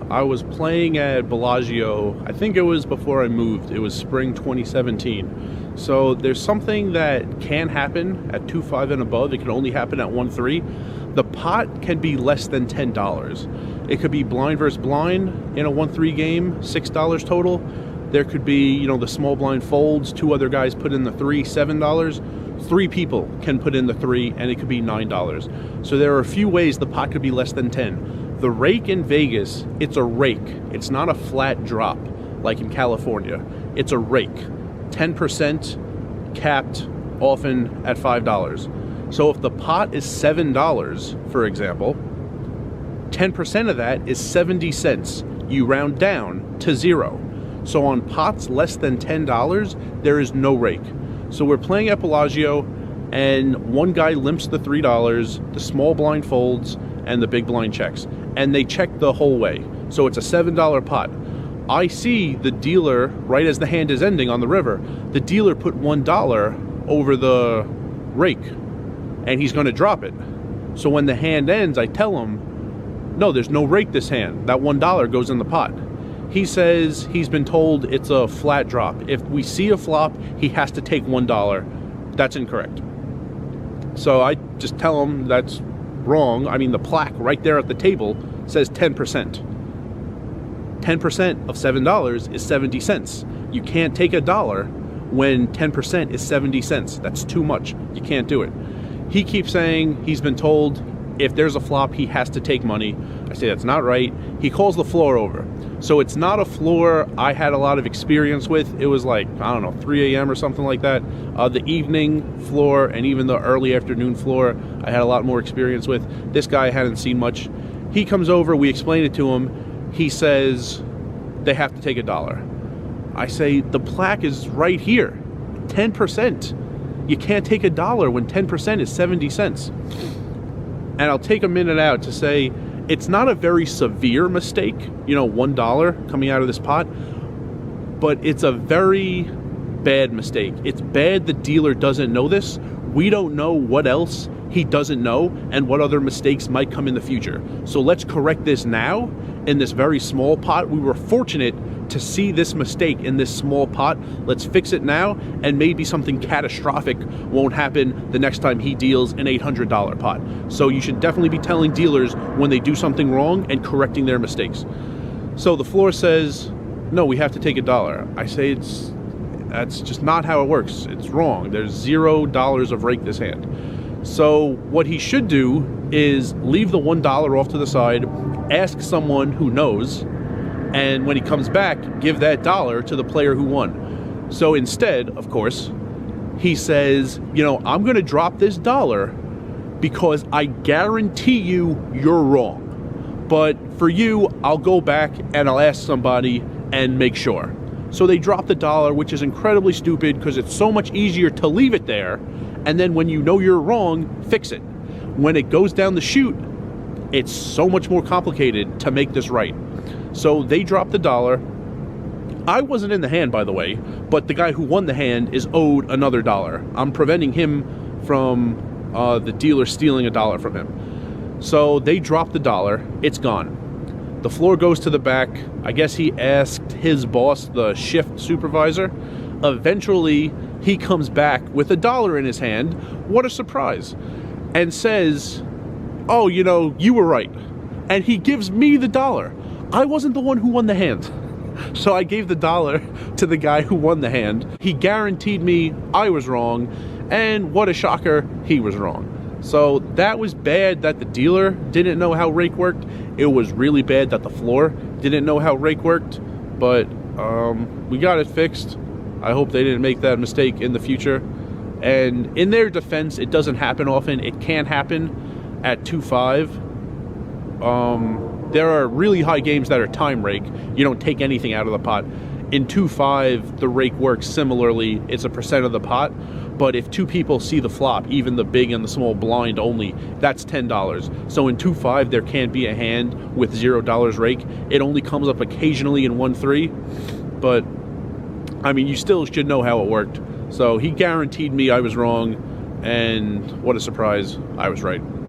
I was playing at Bellagio. I think it was before I moved. It was spring 2017. So there's something that can happen at 2-5 and above. It can only happen at 1-3. The pot can be less than $10. It could be blind versus blind in a 1-3 game, $6 total. There could be, the small blind folds. 2 other guys put in the 3, $7. 3 people can put in the 3, and it could be $9. So there are a few ways the pot could be less than 10. The rake in Vegas, it's a rake. It's not a flat drop like in California. It's a rake. 10% capped, often at $5. So if the pot is $7, for example, 10% of that is 70 cents. You round down to 0. So on pots less than $10, there is no rake. So we're playing at Bellagio, and one guy limps the $3, the small blind folds, and the big blind checks. And they check the whole way. So it's a $7 pot. I see the dealer, right as the hand is ending on the river, the dealer put $1 over the rake, and he's going to drop it. So when the hand ends, I tell him, no, there's no rake this hand. That $1 goes in the pot. He says he's been told it's a flat drop. If we see a flop, he has to take $1. That's incorrect. So I just tell him that's wrong. I mean, the plaque right there at the table says 10%. 10% of $7 is 70 cents. You can't take $1 when 10% is 70 cents. That's too much. You can't do it. He keeps saying he's been told if there's a flop, he has to take money. I say that's not right. He calls the floor over. So it's not a floor I had a lot of experience with. It was like, 3 a.m. or something like that. The evening floor and even the early afternoon floor, I had a lot more experience with. This guy I hadn't seen much. He comes over, we explain it to him. He says they have to take $1. I say the plaque is right here, 10%. You can't take $1 when 10% is 70 cents. And I'll take a minute out to say it's not a very severe mistake, $1 coming out of this pot, but it's a very bad mistake. It's bad the dealer doesn't know this. We don't know what else he doesn't know and what other mistakes might come in the future. So let's correct this now in this very small pot. We were fortunate to see this mistake in this small pot. Let's fix it now, and maybe something catastrophic won't happen the next time he deals an $800 pot. So you should definitely be telling dealers when they do something wrong and correcting their mistakes. So the floor says, no, we have to take $1. I say that's just not how it works. It's wrong. There's $0 of rake this hand. So what he should do is leave the $1 off to the side, ask someone who knows, and when he comes back, give that $1 to the player who won. So instead, of course, he says, I'm going to drop this $1 because I guarantee you're wrong. But for you, I'll go back and I'll ask somebody and make sure. So they drop the $1, which is incredibly stupid because it's so much easier to leave it there, and then when you know you're wrong, fix it. When it goes down the chute, it's so much more complicated to make this right. So they dropped the $1. I wasn't in the hand, by the way, but the guy who won the hand is owed another $1. I'm preventing him from the dealer stealing $1 from him. So they dropped the $1. It's gone. The floor goes to the back. I guess he asked his boss, the shift supervisor. Eventually, he comes back with $1 in his hand. What a surprise. And says, oh, you were right. And he gives me the $1. I wasn't the one who won the hand. So I gave the $1 to the guy who won the hand. He guaranteed me I was wrong. And what a shocker, he was wrong. So that was bad that the dealer didn't know how rake worked. It was really bad that the floor didn't know how rake worked. But we got it fixed. I hope they didn't make that mistake in the future. And in their defense, it doesn't happen often. It can happen at 2-5. There are really high games that are time rake. You don't take anything out of the pot. In 2-5, the rake works similarly. It's a percent of the pot. But if 2 people see the flop, even the big and the small blind only, that's $10. So in 2-5, there can't be a hand with $0 rake. It only comes up occasionally in 1-3. But, you still should know how it worked. So he guaranteed me I was wrong. And what a surprise, I was right.